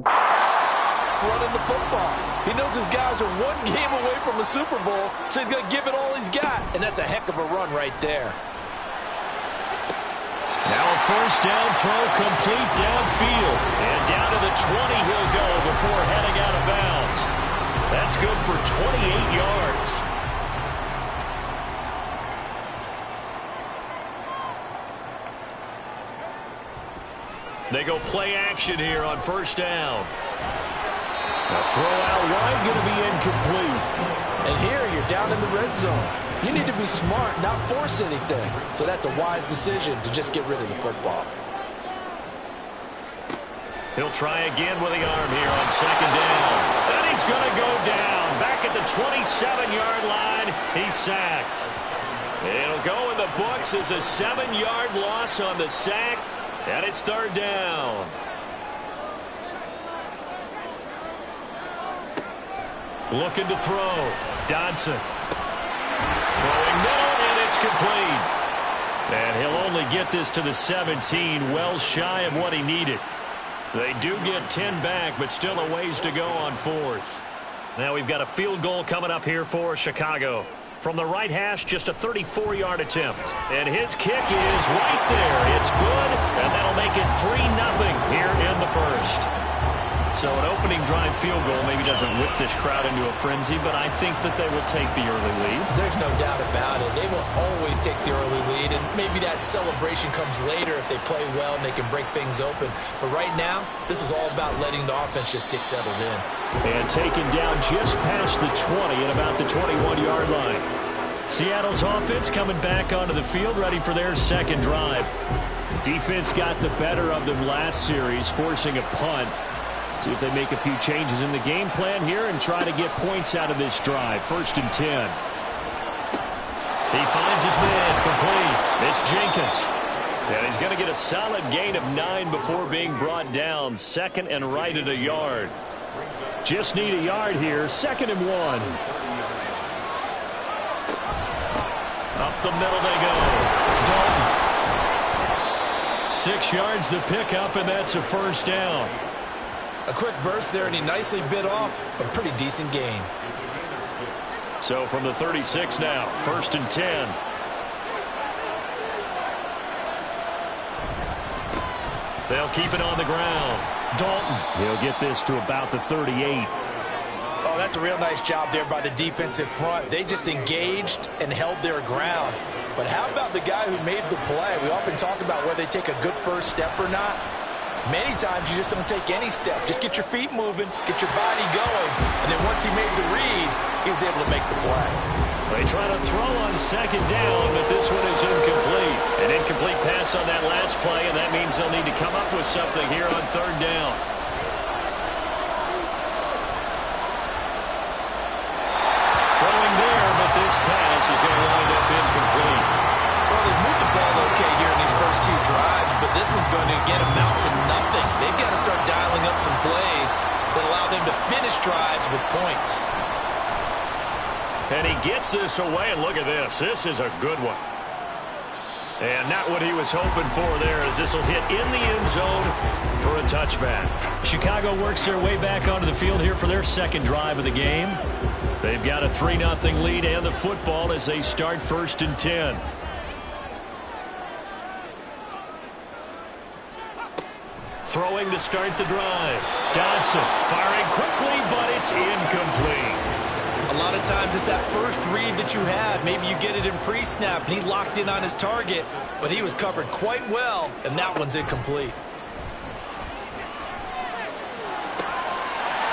Running the football. He knows his guys are one game away from the Super Bowl, so he's going to give it all he's got, and that's a heck of a run right there. Now a first down throw complete downfield. And down to the 20 he'll go before heading out of bounds. That's good for 28 yards. They go play action here on first down. The throw out wide going to be incomplete. And here you're down in the red zone. You need to be smart, not force anything. So that's a wise decision to just get rid of the football. He'll try again with the arm here on second down. And he's going to go down. Back at the 27-yard line, he's sacked. It'll go in the books as a 7-yard loss on the sack. And it's third down. Looking to throw. Dodson. Throwing middle, and it's complete. And he'll only get this to the 17, well shy of what he needed. They do get 10 back, but still a ways to go on fourth. Now we've got a field goal coming up here for Chicago. From the right hash, just a 34-yard attempt. And his kick is right there. It's good, and that'll make it 3-0 here in the first. So an opening drive field goal maybe doesn't whip this crowd into a frenzy, but I think that they will take the early lead. There's no doubt about it. They will always take the early lead, and maybe that celebration comes later if they play well and they can break things open. But right now, this is all about letting the offense just get settled in. And taken down just past the 20 at about the 21-yard line. Seattle's offense coming back onto the field, ready for their second drive. Defense got the better of them last series, forcing a punt. See if they make a few changes in the game plan here and try to get points out of this drive. First and 10. He finds his man complete. It's Jenkins. And he's going to get a solid gain of 9 before being brought down. Second and right at a yard. Just need a yard here. Second and 1. Up the middle they go. Dalton. 6 yards the pickup, and that's a first down. A quick burst there, and he nicely bit off a pretty decent gain. So from the 36 now, first and 10. They'll keep it on the ground. Dalton. He'll get this to about the 38. Oh, that's a real nice job there by the defensive front. They just engaged and held their ground. But how about the guy who made the play? We often talk about whether they take a good first step or not. Many times you just don't take any step. Just get your feet moving, get your body going, and then once he made the read, he was able to make the play. They try to throw on second down, but this one is incomplete. An incomplete pass on that last play, and that means they'll need to come up with something here on third down. Throwing there, but this pass is going to wind up incomplete. Well, they've moved the ball okay here in these first 2 drives, but this one's going to, again, amount to nothing. They've got to start dialing up some plays that allow them to finish drives with points. And he gets this away, and look at this. This is a good one. And not what he was hoping for there, as this will hit in the end zone for a touchback. Chicago works their way back onto the field here for their second drive of the game. They've got a 3-0 lead and the football as they start first and 10. Throwing to start the drive. Dodson firing quickly, but it's incomplete. A lot of times it's that first read that you had. Maybe you get it in pre-snap, and he locked in on his target, but he was covered quite well, and that one's incomplete.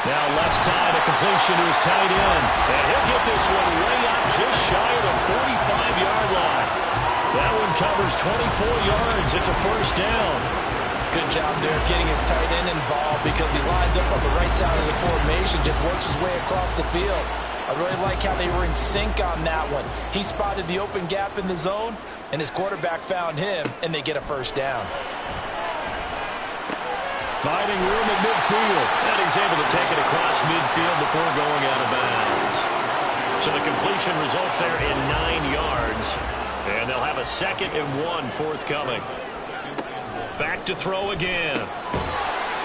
Now left side, a completion to his tight end. And he'll get this one way up just shy of the 45-yard line. That one covers 24 yards. It's a first down. Good job there of getting his tight end involved because he lines up on the right side of the formation, just works his way across the field. I really like how they were in sync on that one. He spotted the open gap in the zone, and his quarterback found him, and they get a first down. Finding room at midfield, and he's able to take it across midfield before going out of bounds. So the completion results there in 9 yards, and they'll have a 2nd and 1 forthcoming. Back to throw again.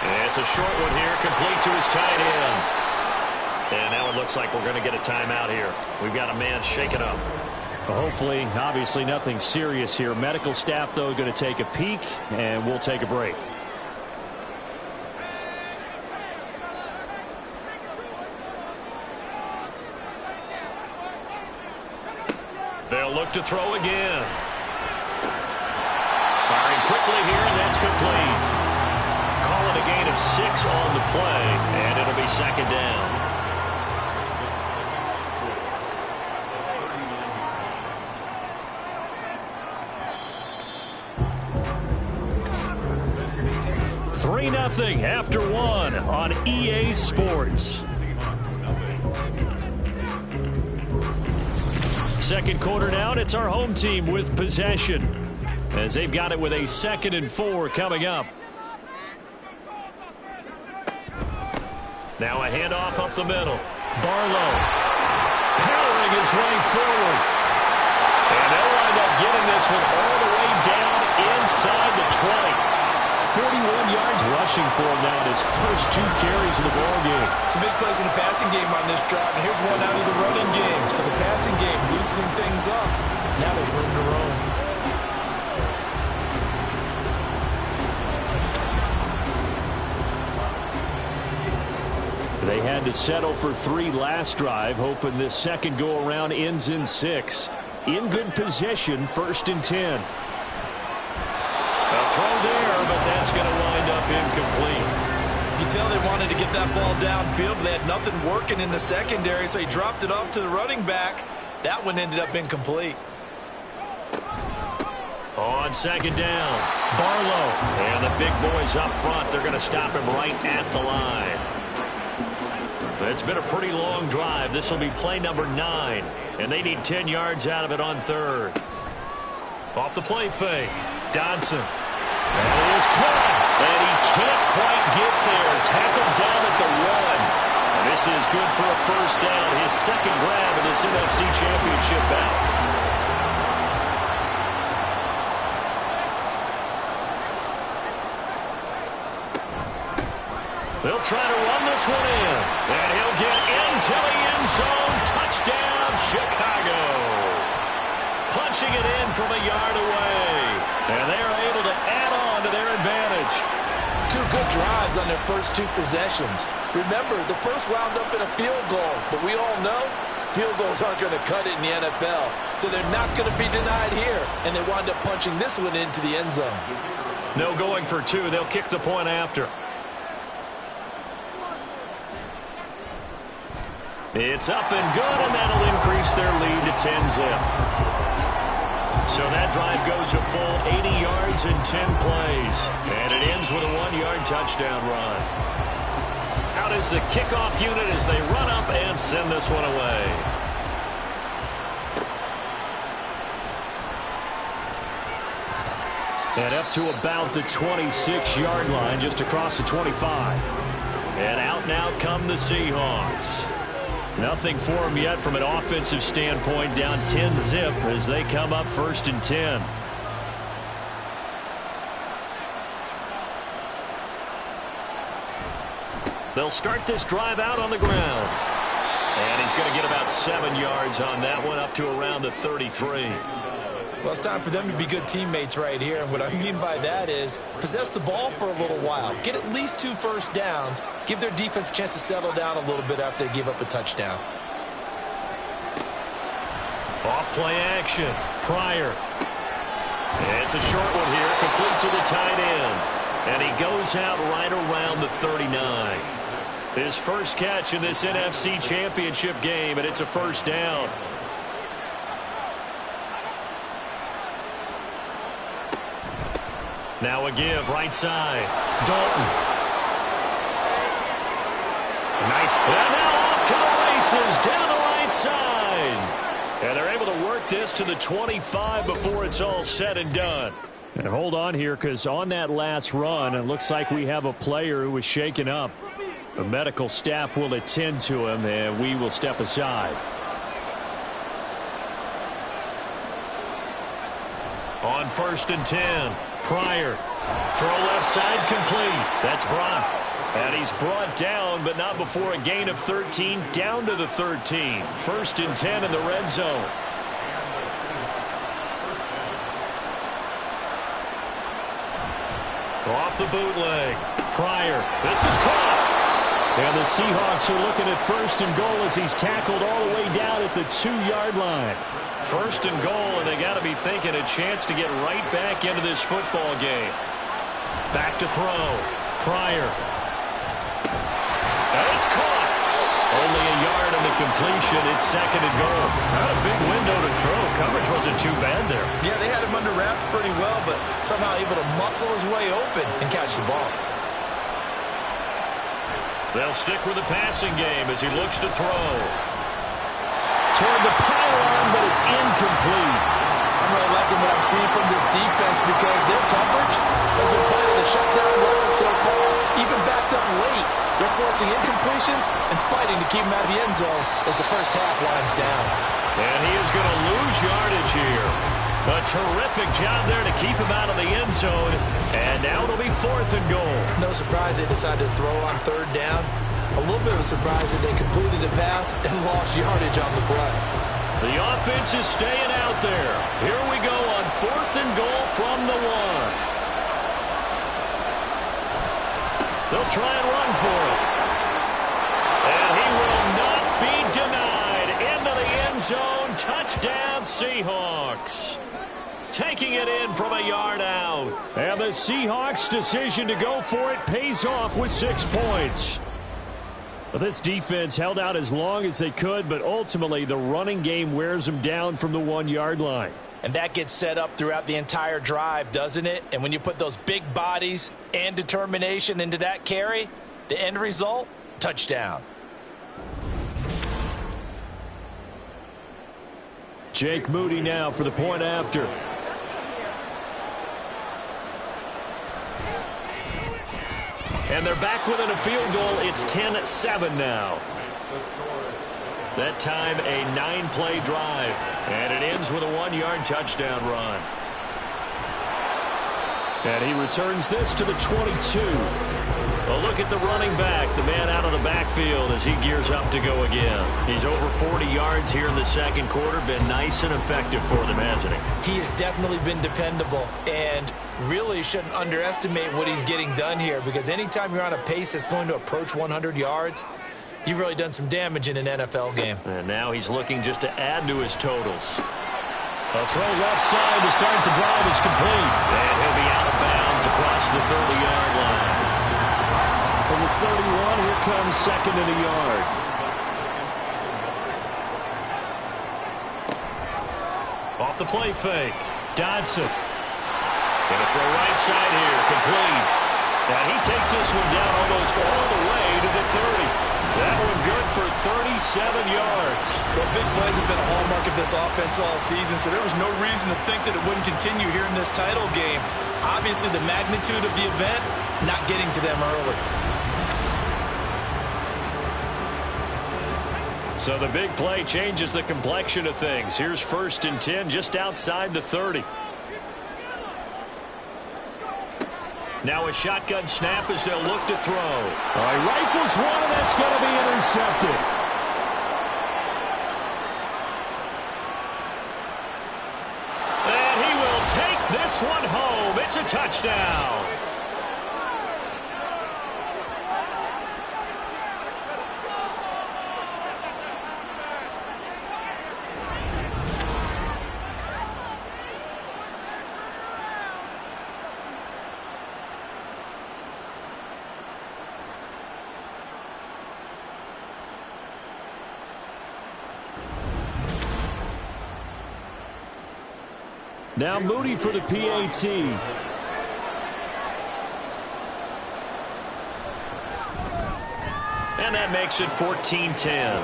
And it's a short one here, complete to his tight end. And now it looks like we're going to get a timeout here. We've got a man shaken up. Well, hopefully, obviously nothing serious here. Medical staff, though, going to take a peek, and we'll take a break. They'll look to throw again. Firing quickly here, and that's complete. Calling a gain of 6 on the play, and it'll be second down. Nothing after 1 on EA Sports. Second quarter now, and it's our home team with possession as they've got it with a 2nd and 4 coming up. Now a handoff up the middle. Barlow powering his way forward. And they'll wind up getting this one all the way down inside the 20. 41 yards rushing for him now in his first 2 carries of the ball game. Some big plays in the passing game on this drive, and here's one out of the running game. So the passing game loosening things up. Now there's room to roam. They had to settle for 3 last drive, hoping this second go-around ends in 6. In good possession, 1st and 10. A throw there, but that's going to wind up incomplete. You can tell they wanted to get that ball downfield, but they had nothing working in the secondary, so he dropped it off to the running back. That one ended up incomplete. On 2nd down, Barlow. And the big boys up front, they're going to stop him right at the line. It's been a pretty long drive. This will be play number 9, and they need 10 yards out of it on 3rd. Off the play fake, Dodson. And it is caught, and he can't quite get there. Tackled down at the 1. And this is good for a 1st down, his 2nd grab in this NFC Championship bout. They'll try to run this one in, and he'll get into the end zone. Touchdown, Chicago. Punching it in from a yard away. And they are able to add on to their advantage. 2 good drives on their first 2 possessions. Remember, the first wound up in a field goal, but we all know field goals aren't going to cut it in the NFL. So they're not going to be denied here, and they wind up punching this one into the end zone. No going for 2. They'll kick the point after. It's up and good, and that'll increase their lead to 10-zip. So that drive goes a full 80 yards in 10 plays. And it ends with a 1-yard touchdown run. Out is the kickoff unit as they run up and send this one away. And up to about the 26-yard line, just across the 25. And out now come the Seahawks. Nothing for them yet from an offensive standpoint, down 10-zip as they come up 1st and 10. They'll start this drive out on the ground. And he's going to get about 7 yards on that one, up to around the 33. Well, it's time for them to be good teammates right here. And what I mean by that is possess the ball for a little while. Get at least 2 first downs. Give their defense a chance to settle down a little bit after they give up a touchdown. Off play action. Pryor. It's a short one here, complete to the tight end. And he goes out right around the 39. His first catch in this NFC Championship game, and it's a 1st down. Now a give, right side. Dalton. Nice. And now off to the races, down the right side. And they're able to work this to the 25 before it's all said and done. And hold on here, because on that last run, it looks like we have a player who was shaken up. The medical staff will attend to him, and we will step aside. On 1st and 10, Pryor. Throw left side complete. That's Brock. And he's brought down, but not before a gain of 13, down to the 13. 1st and 10 in the red zone. Off the bootleg. Pryor. This is caught. And the Seahawks are looking at 1st and goal as he's tackled all the way down at the 2-yard line. 1st and goal, and they got to be thinking a chance to get right back into this football game. Back to throw. Pryor. And it's caught. Only a yard on the completion. It's 2nd and goal. Not a big window to throw. Coverage wasn't too bad there. Yeah, they had him under wraps pretty well, but somehow able to muscle his way open and catch the ball. They'll stick with the passing game as he looks to throw. Toward the pylon, but it's incomplete. I'm really liking what I'm seeing from this defense because their coverage has been playing a shutdown run so far, even backed up late. They're forcing incompletions and fighting to keep him out of the end zone as the first half winds down. And he is going to lose yardage here. A terrific job there to keep him out of the end zone. And now it'll be 4th and goal. No surprise they decided to throw on 3rd down. A little bit of a surprise that they completed the pass and lost yardage on the play. The offense is staying out there. Here we go on 4th and goal from the 1. They'll try and run for it. And he will not be denied. Into the end zone. Touchdown, Seahawks. Taking it in from a yard out. And the Seahawks' decision to go for it pays off with 6 points. Well, this defense held out as long as they could, but ultimately the running game wears them down from the 1-yard line. And that gets set up throughout the entire drive, doesn't it? And when you put those big bodies and determination into that carry, the end result, touchdown. Jake Moody now for the point after. And they're back within a field goal. It's 10-7 now. That time a 9-play drive. And it ends with a 1-yard touchdown run. And he returns this to the 22. A look at the running back, the man out of the backfield as he gears up to go again. He's over 40 yards here in the 2nd quarter. Been nice and effective for them, hasn't he? He has definitely been dependable and really shouldn't underestimate what he's getting done here because anytime you're on a pace that's going to approach 100 yards, you've really done some damage in an NFL game. And now he's looking just to add to his totals. A throw left side to start the drive is complete. And he'll be out of bounds across the 30-yard line. From the 31, here comes 2nd and a yard. Off the play fake. Dodson. Gonna throw right side here. Complete. And he takes this one down almost all the way to the 30. That one good for 37 yards. Well, big plays have been a hallmark of this offense all season, so there was no reason to think that it wouldn't continue here in this title game. Obviously, the magnitude of the event, not getting to them early. So the big play changes the complexion of things. Here's 1st and 10 just outside the 30. Now a shotgun snap as they'll look to throw. All right, rifles one, and that's going to be intercepted. And he will take this one home. It's a touchdown. Now Moody for the PAT. And that makes it 14-10.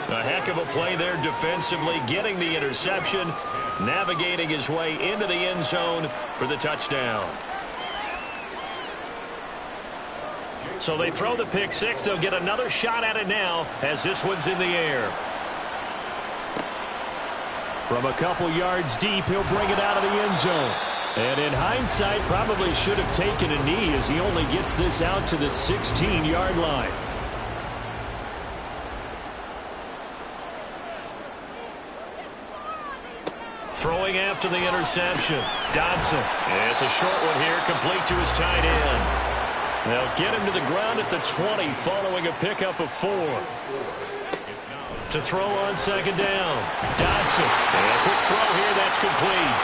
A heck of a play there defensively, getting the interception, navigating his way into the end zone for the touchdown. So they throw the pick six. They'll get another shot at it now as this one's in the air. From a couple yards deep, he'll bring it out of the end zone. And in hindsight, probably should have taken a knee as he only gets this out to the 16-yard line. Throwing after the interception. Dodson. It's a short one here, complete to his tight end. They'll get him to the ground at the 20 following a pickup of 4. To throw on second down. Dodson. And a quick throw here, that's complete.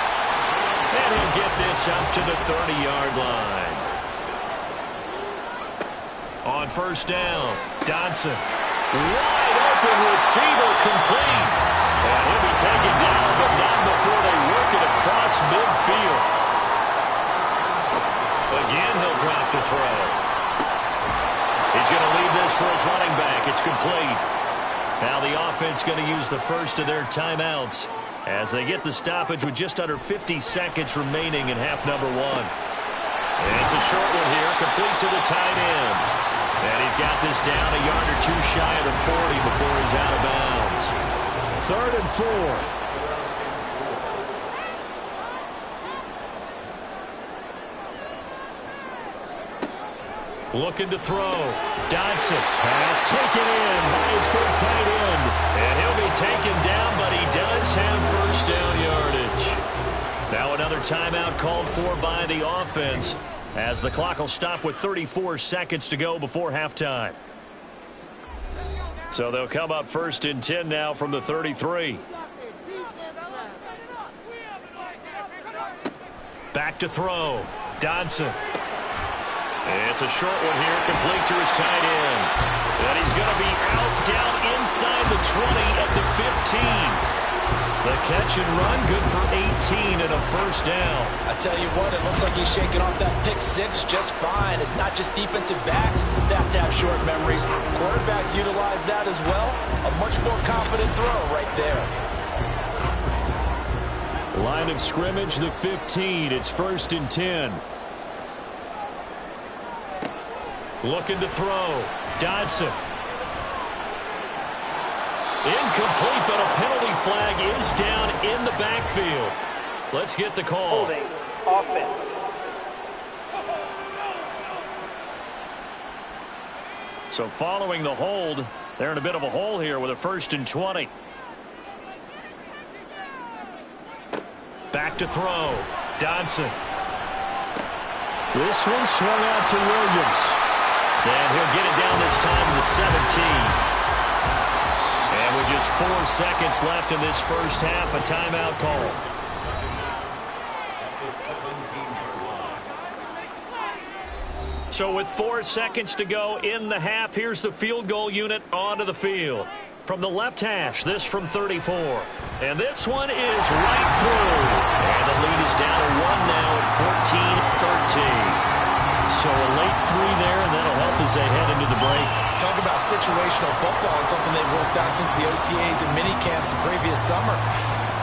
And he'll get this up to the 30-yard line. On first down, Dodson. Wide open receiver complete. And he'll be taken down, but not before they work it across midfield. Again, he'll drop to throw. He's going to leave this for his running back. It's complete. Now the offense going to use the first of their timeouts as they get the stoppage with just under 50 seconds remaining in half number 1. And it's a short one here, complete to the tight end. And he's got this down a yard or 2 shy of the 40 before he's out of bounds. 3rd and 4. Looking to throw. Dodson. Pass taken in by his big tight end. And he'll be taken down, but he does have first down yardage. Now another timeout called for by the offense as the clock will stop with 34 seconds to go before halftime. So they'll come up 1st and 10 now from the 33. Back to throw. Dodson. It's a short one here, complete to his tight end. And he's going to be out down inside the 20 at the 15. The catch and run, good for 18 and a first down. I tell you what, it looks like he's shaking off that pick 6 just fine. It's not just defensive backs that have to have short memories. Quarterbacks utilize that as well. A much more confident throw right there. Line of scrimmage, the 15. It's 1st and 10. Looking to throw. Dodson. Incomplete, but a penalty flag is down in the backfield. Let's get the call. Holding. Offense. So following the hold, they're in a bit of a hole here with a 1st and 20. Back to throw. Dodson. This one swung out to Williams. And he'll get it down this time to the 17. And with just 4 seconds left in this first half, a timeout call. So with 4 seconds to go in the half, here's the field goal unit onto the field. From the left hash, this from 34. And this one is right through. And the lead is down to 1 now at 14-13. So a late 3 there, and that'll help as they head into the break. Talk about situational football and something they've worked on since the OTAs and mini camps the previous summer.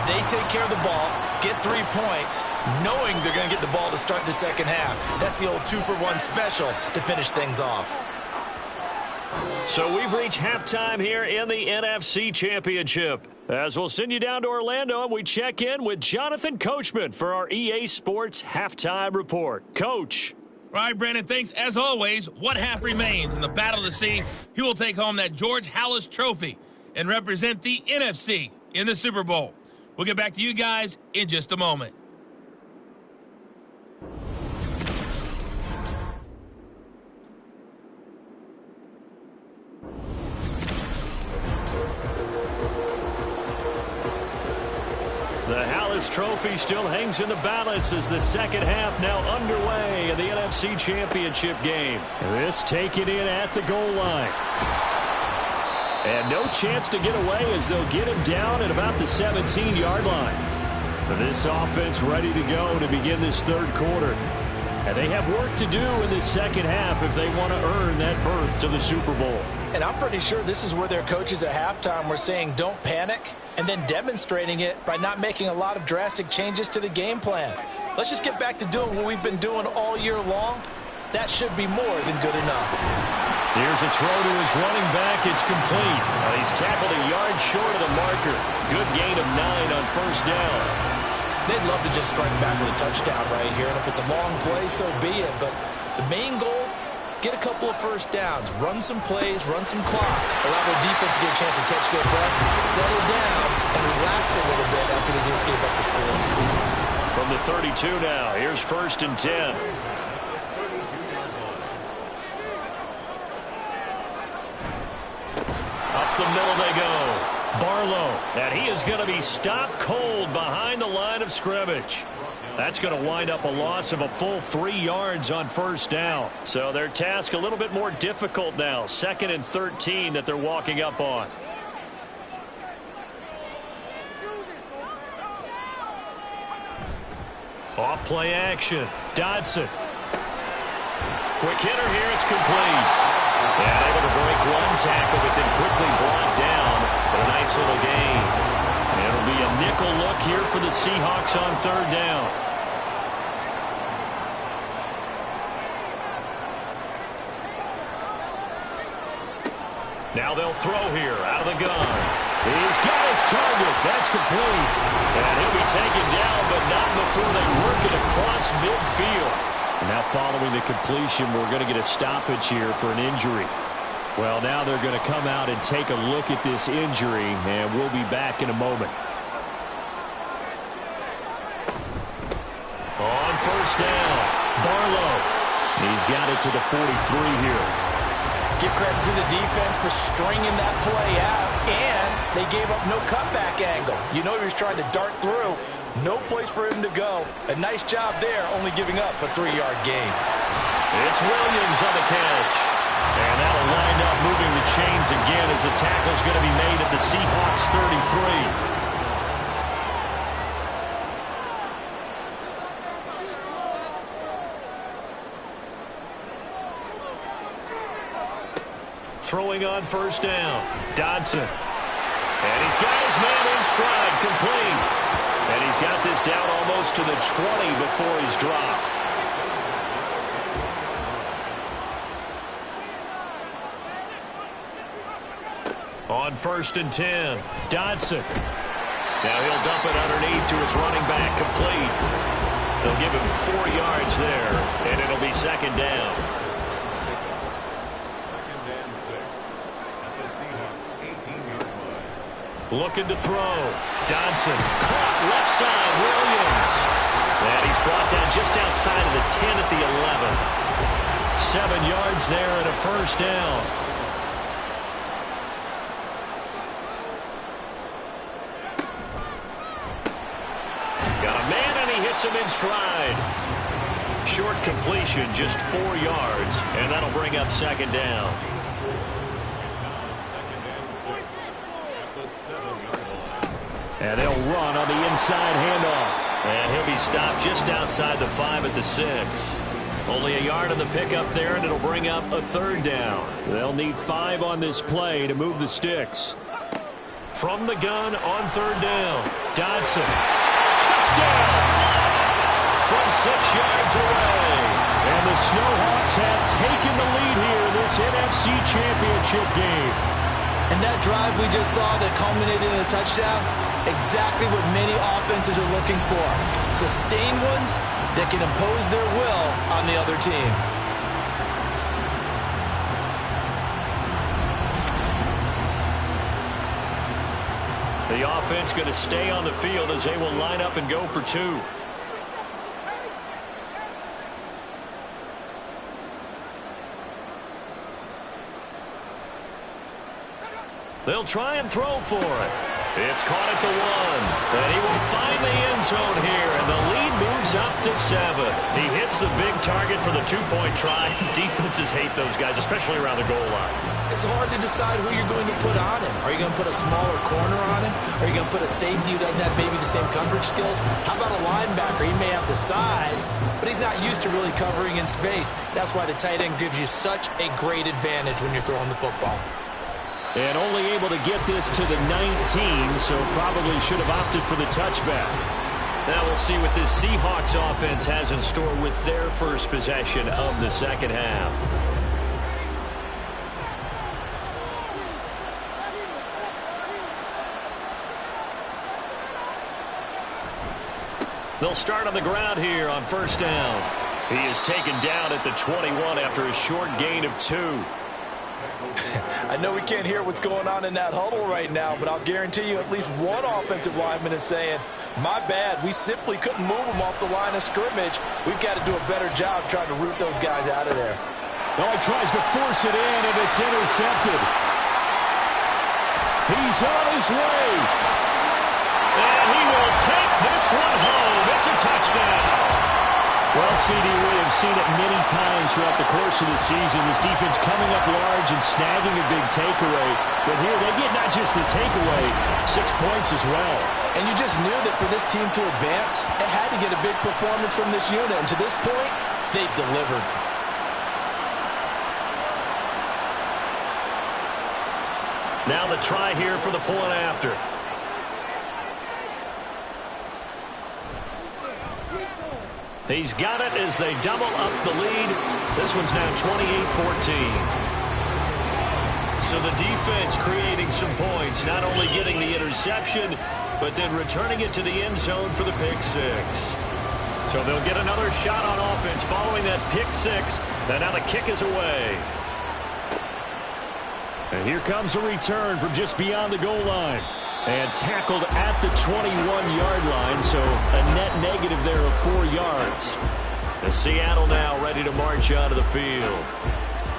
They take care of the ball, get 3 points, knowing they're going to get the ball to start the second half. That's the old 2-for-1 special to finish things off. So we've reached halftime here in the NFC Championship. As we'll send you down to Orlando, and we check in with Jonathan Coachman for our EA Sports Halftime Report. Coach. All right, Brandon, thanks. As always, what half remains in the battle to see who will take home that George Halas Trophy and represent the NFC in the Super Bowl. We'll get back to you guys in just a moment. The Halas Trophy still hangs in the balance as the second half now underway in the NFC Championship game. This taken in at the goal line. And no chance to get away as they'll get him down at about the 17-yard line. This offense ready to go to begin this third quarter. And they have work to do in this second half if they want to earn that berth to the Super Bowl. And I'm pretty sure this is where their coaches at halftime were saying don't panic, and then demonstrating it by not making a lot of drastic changes to the game plan. Let's just get back to doing what we've been doing all year long. That should be more than good enough. Here's a throw to his running back. It's complete. He's tackled a yard short of the marker. Good gain of 9 on first down. They'd love to just strike back with a touchdown right here, and if it's a long play, so be it. But the main goal, get a couple of first downs, run some plays, run some clock, allow their defense to get a chance to catch their breath, settle down, and relax a little bit after they just gave up the score. From the 32 now, here's 1st and 10. Up the middle they go. Barlow, and he is going to be stopped cold behind the line of scrimmage. That's going to wind up a loss of a full 3 yards on 1st down. So their task a little bit more difficult now. 2nd and 13 that they're walking up on. Off play action. Dodson. Quick hitter here. It's complete. And able to break one tackle, but then quickly brought down. But a nice little gain. It'll be a nickel look here for the Seahawks on 3rd down. Now they'll throw here out of the gun. He's got his target. That's complete. And he'll be taken down, but not before they work it across midfield. Now following the completion, we're going to get a stoppage here for an injury. Well, now they're going to come out and take a look at this injury, and we'll be back in a moment. On 1st down, Barlow. He's got it to the 43 here. Give credit to the defense for stringing that play out, and they gave up no cutback angle. You know he was trying to dart through. No place for him to go. A nice job there, only giving up a 3-yard gain. It's Williams on the catch. And that'll wind up moving the chains again as the tackle's going to be made at the Seahawks 33. Throwing on 1st down. Dodson. And he's got his man in stride, complete. And he's got this down almost to the 20 before he's dropped. On 1st and 10, Dodson. Now he'll dump it underneath to his running back, complete. They'll give him 4 yards there, and it'll be 2nd down. Looking to throw. Dodson. Caught left side. Williams. And he's brought down just outside of the 10 at the 11. 7 yards there and a 1st down. Got a man and he hits him in stride. Short completion, just 4 yards. And that'll bring up 2nd down. And they'll run on the inside handoff. And he'll be stopped just outside the 5 at the 6. Only a yard on the pickup there, and it'll bring up a 3rd down. They'll need 5 on this play to move the sticks. From the gun on 3rd down, Dodson. Touchdown! From 6 yards away. And the Snowhawks have taken the lead here in this NFC Championship game. And that drive we just saw that culminated in a touchdown, exactly what many offenses are looking for. Sustained ones that can impose their will on the other team. The offense going to stay on the field as they will line up and go for 2. They'll try and throw for it. It's caught at the 1. And he will find the end zone here, and the lead moves up to 7. He hits the big target for the 2-point try. Defenses hate those guys, especially around the goal line. It's hard to decide who you're going to put on him. Are you going to put a smaller corner on him? Are you going to put a safety who doesn't have maybe the same coverage skills? How about a linebacker? He may have the size, but he's not used to really covering in space. That's why the tight end gives you such a great advantage when you're throwing the football. And only able to get this to the 19, so probably should have opted for the touchback. Now we'll see what this Seahawks offense has in store with their first possession of the 2nd half. They'll start on the ground here on first down. He is taken down at the 21 after a short gain of 2. I know we can't hear what's going on in that huddle right now, but I'll guarantee you at least one offensive lineman is saying, my bad, we simply couldn't move them off the line of scrimmage. We've got to do a better job trying to root those guys out of there. Well, he tries to force it in, and it's intercepted. He's on his way. And he will take this one home. It's a touchdown. Well, CD, we have seen it many times throughout the course of the season. This defense coming up large and snagging a big takeaway. But here they get not just the takeaway, 6 points as well. And you just knew that for this team to advance, it had to get a big performance from this unit. And to this point, they've delivered. Now the try here for the point after. He's got it as they double up the lead. This one's now 28-14. So the defense creating some points, not only getting the interception, but then returning it to the end zone for the pick 6. So they'll get another shot on offense following that pick 6. And now the kick is away. And here comes a return from just beyond the goal line. And tackled at the 21-yard line, so a net negative there of 4 yards. And Seattle now ready to march onto the field.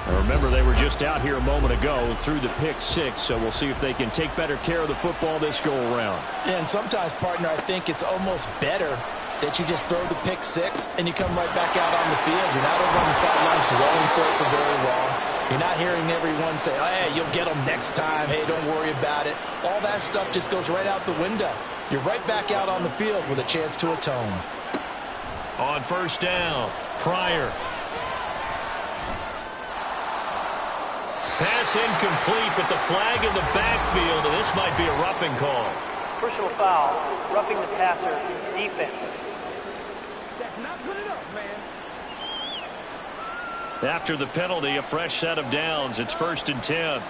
And remember, they were just out here a moment ago through the pick 6, so we'll see if they can take better care of the football this go-around. Yeah, and sometimes, partner, I think it's almost better that you just throw the pick 6 and you come right back out on the field. You're not over on the sidelines dwelling for it for very long. You're not hearing everyone say, oh, hey, you'll get them next time. Hey, don't worry about it. All that stuff just goes right out the window. You're right back out on the field with a chance to atone. On first down, Pryor. Pass incomplete, but the flag in the backfield, and this might be a roughing call. Personal foul, roughing the passer, defense. That's not good enough, man. After the penalty, a fresh set of downs. It's 1st and 10.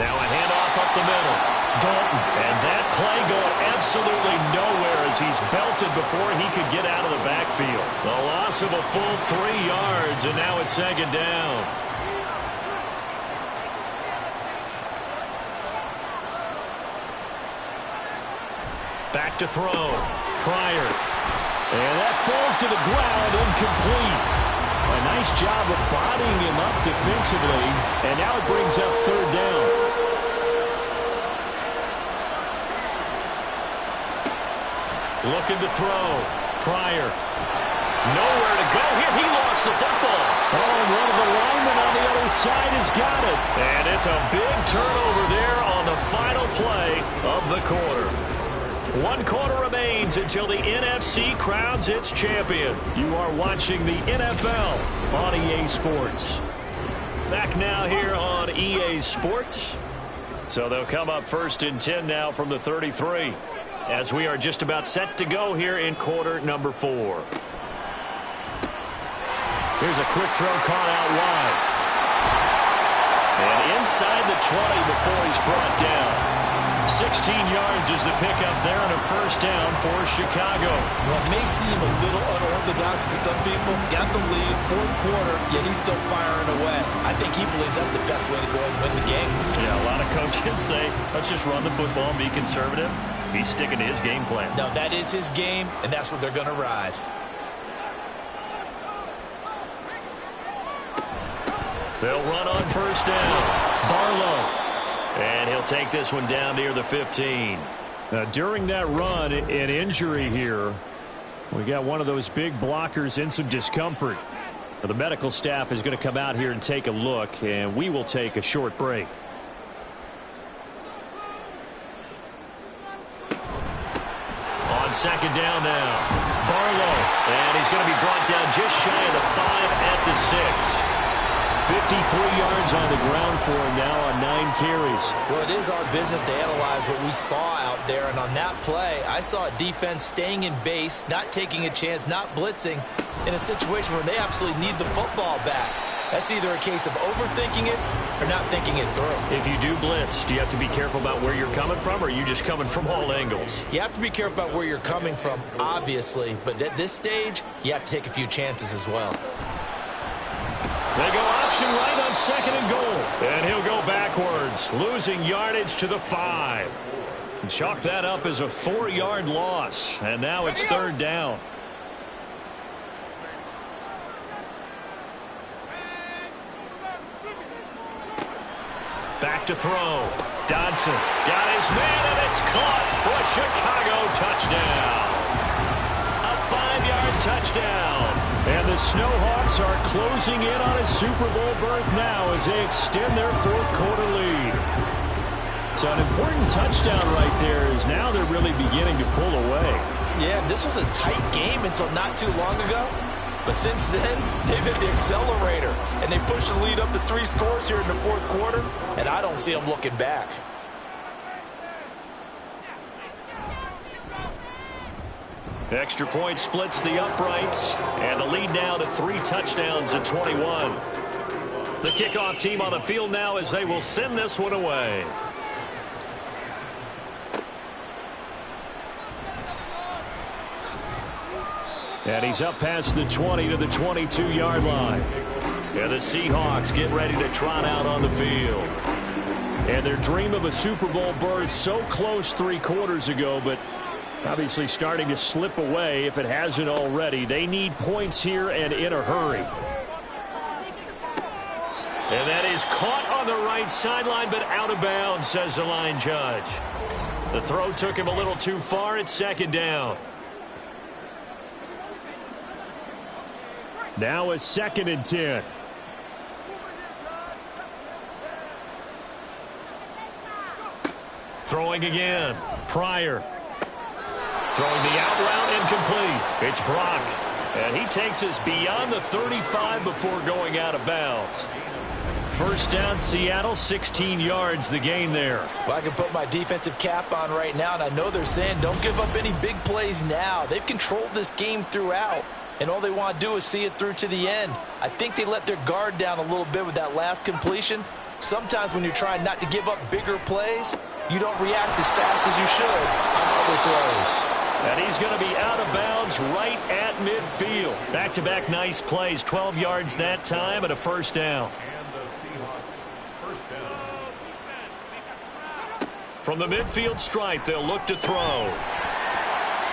Now a handoff up the middle. Dalton. And that play going absolutely nowhere as he's belted before he could get out of the backfield. The loss of a full 3 yards, and now it's 2nd down. Back to throw. Pryor. And that falls to the ground, incomplete. A nice job of bodying him up defensively, and now it brings up 3rd down. Looking to throw. Pryor. Nowhere to go here. He lost the football. Oh, and one of the linemen on the other side has got it. And it's a big turnover there on the final play of the quarter. 1 quarter remains until the NFC crowns its champion. You are watching the NFL on EA Sports. Back now here on EA Sports. So they'll come up 1st and 10 now from the 33 as we are just about set to go here in quarter number 4. Here's a quick throw caught out wide. And inside the 20 before he's brought down. 16 yards is the pickup there and a 1st down for Chicago. Well, it may seem a little unorthodox to some people. Got the lead, 4th quarter, yet he's still firing away. I think he believes that's the best way to go ahead and win the game. Yeah, a lot of coaches say, let's just run the football and be conservative. He's sticking to his game plan. No, that is his game, and that's what they're going to ride. They'll run on 1st down. Barlow. And he'll take this one down near the 15. During that run, an injury here. We got one of those big blockers in some discomfort. The medical staff is going to come out here and take a look, and we will take a short break. On 2nd down now. Barlow. And he's going to be brought down just shy of the 5 at the 6. 53 yards on the ground for him now on 9 carries. Well, it is our business to analyze what we saw out there, and on that play, I saw a defense staying in base, not taking a chance, not blitzing, in a situation where they absolutely need the football back. That's either a case of overthinking it or not thinking it through. If you do blitz, do you have to be careful about where you're coming from, or are you just coming from all angles? You have to be careful about where you're coming from, obviously, but at this stage, you have to take a few chances as well. They go option right on 2nd and goal. And he'll go backwards, losing yardage to the 5. Chalk that up as a 4-yard loss. And now it's 3rd down. Back to throw. Dodson got his man, and it's caught for a Chicago touchdown. A 5-yard touchdown. And the Snowhawks are closing in on a Super Bowl berth now as they extend their 4th quarter lead. So an important touchdown right there is now they're really beginning to pull away. Yeah, this was a tight game until not too long ago. But since then, they've hit the accelerator, and they pushed the lead up to 3 scores here in the 4th quarter, and I don't see them looking back. Extra point splits the uprights, and the lead now to 3 touchdowns at 21. The kickoff team on the field now as they will send this one away. And he's up past the 20 to the 22-yard line. And the Seahawks get ready to trot out on the field. And their dream of a Super Bowl berth so close 3 quarters ago, but obviously starting to slip away if it hasn't already. They need points here and in a hurry. And that is caught on the right sideline, but out of bounds, says the line judge. The throw took him a little too far. It's 2nd down. Now a 2nd and 10. Throwing again. Pryor. Throwing the out route incomplete. It's Brock. And he takes us beyond the 35 before going out of bounds. 1st down, Seattle, 16 yards the gain there. Well, I can put my defensive cap on right now, and I know they're saying don't give up any big plays now. They've controlled this game throughout, and all they want to do is see it through to the end. I think they let their guard down a little bit with that last completion. Sometimes when you're trying not to give up bigger plays, you don't react as fast as you should on other throws. And he's going to be out of bounds right at midfield. Back-to-back nice plays, 12 yards that time and a 1st down. From the midfield stripe, they'll look to throw.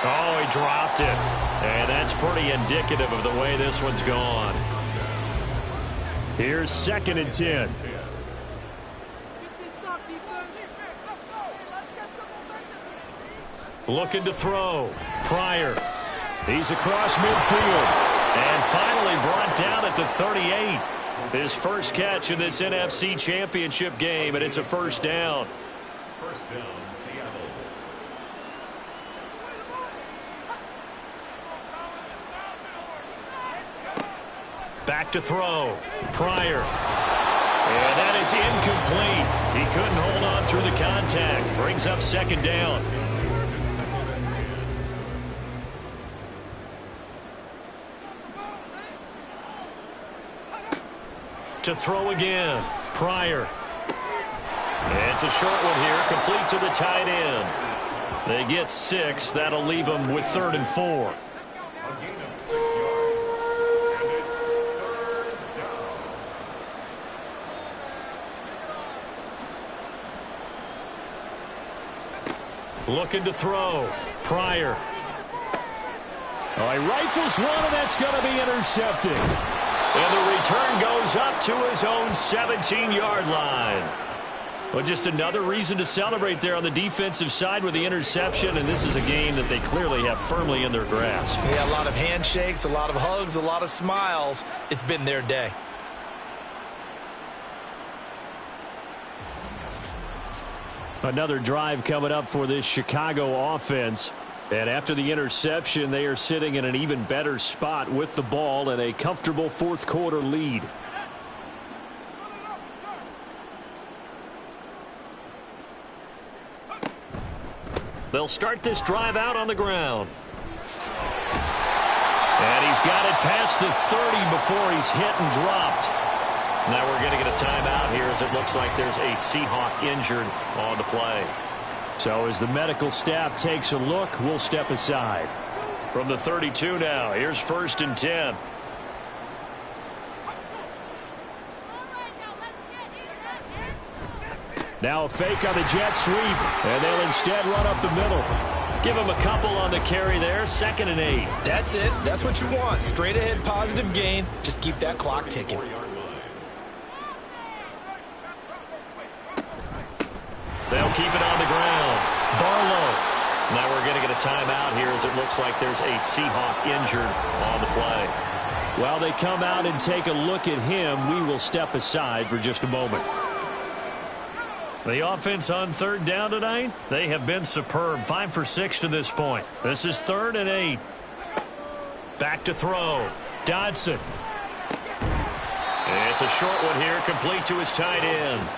Oh, he dropped it. And that's pretty indicative of the way this one's gone. Here's 2nd and 10. Looking to throw. Pryor. He's across midfield. And finally brought down at the 38. His first catch in this NFC Championship game, and it's a 1st down. First down, Seattle. Back to throw. Pryor. And that is incomplete. He couldn't hold on through the contact. Brings up 2nd down. To throw again. Pryor. It's a short one here, complete to the tight end. They get 6. That'll leave them with 3rd and 4. Looking to throw. Pryor. Oh, he rifles one, and that's going to be intercepted. And the return goes up to his own 17-yard line. Well, just another reason to celebrate there on the defensive side with the interception, and this is a game that they clearly have firmly in their grasp. Yeah, a lot of handshakes, a lot of hugs, a lot of smiles. It's been their day. Another drive coming up for this Chicago offense. And after the interception, they are sitting in an even better spot with the ball and a comfortable 4th quarter lead. They'll start this drive out on the ground. And he's got it past the 30 before he's hit and dropped. Now we're going to get a timeout here as it looks like there's a Seahawk injured on the play. So as the medical staff takes a look, we'll step aside. From the 32 now, here's 1st and 10. Now a fake on the jet sweep, and they'll instead run up the middle. Give him a couple on the carry there, 2nd and 8. That's it. That's what you want. Straight ahead positive gain. Just keep that clock ticking. They'll keep it on the ground. Barlow. Now we're going to get a timeout here as it looks like there's a Seahawk injured on the play. While they come out and take a look at him, we will step aside for just a moment. The offense on 3rd down tonight, they have been superb. 5 for 6 to this point. This is 3rd and 8. Back to throw. Dodson. It's a short one here, complete to his tight end.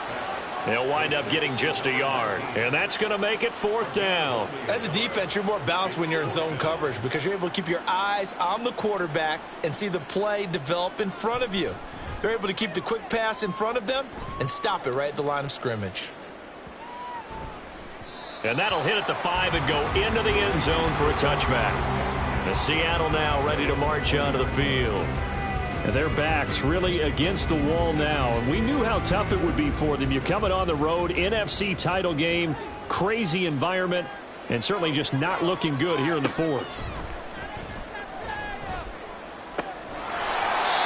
They'll wind up getting just a yard, and that's going to make it 4th down. As a defense, you're more balanced when you're in zone coverage because you're able to keep your eyes on the quarterback and see the play develop in front of you. They're able to keep the quick pass in front of them and stop it right at the line of scrimmage. And that'll hit at the 5 and go into the end zone for a touchback. And Seattle now ready to march onto the field. And their backs really against the wall now. And we knew how tough it would be for them. You're coming on the road, NFC title game, crazy environment, and certainly just not looking good here in the 4th.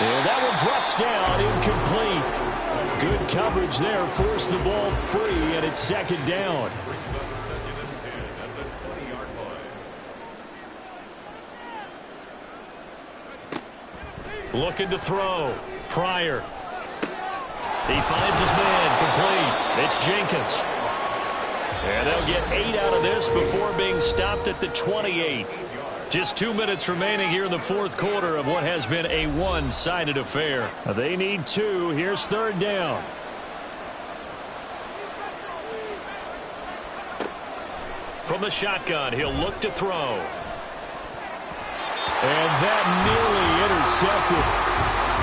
And that one drops down, incomplete. Good coverage there, forced the ball free, and it's 2nd down. Looking to throw. Pryor. He finds his man, complete. It's Jenkins. And they'll get 8 out of this before being stopped at the 28. Just 2 minutes remaining here in the 4th quarter of what has been a one-sided affair. They need 2. Here's 3rd down. From the shotgun, he'll look to throw. And that nearly intercepted.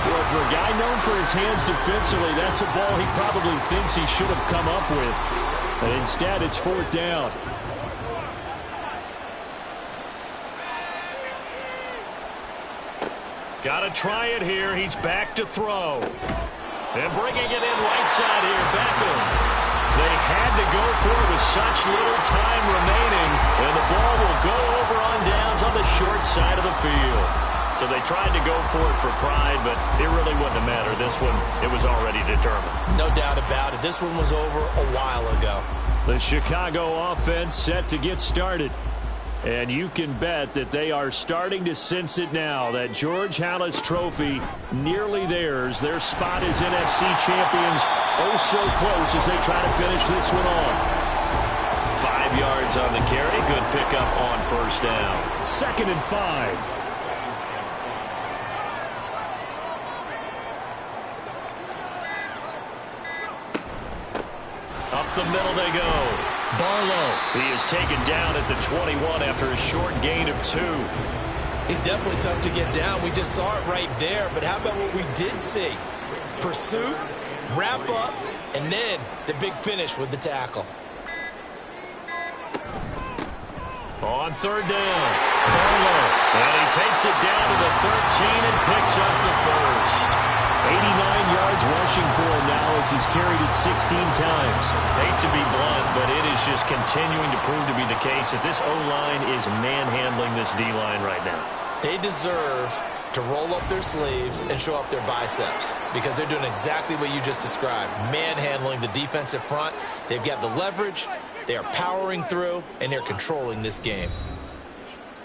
Well, for a guy known for his hands defensively, that's a ball he probably thinks he should have come up with. But instead, it's 4th down. Got to try it here. He's back to throw. And bringing it in right side here, Beckham. They had to go for it with such little time remaining. And the ball will go over on downs on the short side of the field. So they tried to go for it for pride, but it really wouldn't have mattered. This one, it was already determined. No doubt about it. This one was over a while ago. The Chicago offense set to get started. And you can bet that they are starting to sense it now. That George Halas trophy nearly theirs. Their spot as NFC champions oh so close as they try to finish this one off. 5 yards on the carry. Good pickup on 1st down. 2nd and 5. Up the middle they go. Barlow. He is taken down at the 21 after a short gain of 2. He's definitely tough to get down. We just saw it right there. But how about what we did see? Pursuit, wrap up, and then the big finish with the tackle. On 3rd down. Barlow. And he takes it down to the 13 and picks up the 1st. 89 yards rushing for him now as he's carried it 16 times. Hate to be blunt, but it is just continuing to prove to be the case that this O-line is manhandling this D-line right now. They deserve to roll up their sleeves and show up their biceps because they're doing exactly what you just described, manhandling the defensive front. They've got the leverage, they are powering through, and they're controlling this game.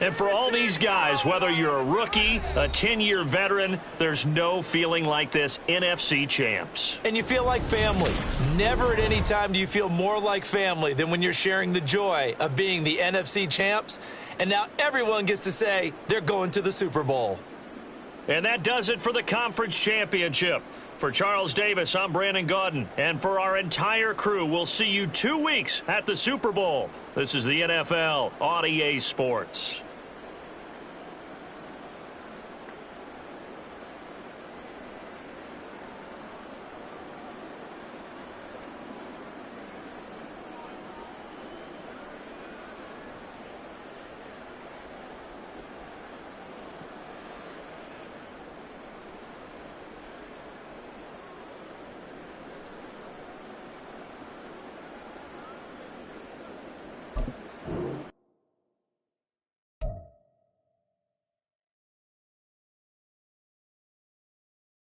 And for all these guys, whether you're a rookie, a 10-year veteran, there's no feeling like this NFC champs. And you feel like family. Never at any time do you feel more like family than when you're sharing the joy of being the NFC champs. And now everyone gets to say they're going to the Super Bowl. And that does it for the conference championship. For Charles Davis, I'm Brandon Gaudin. And for our entire crew, we'll see you 2 weeks at the Super Bowl. This is the NFL on EA Sports.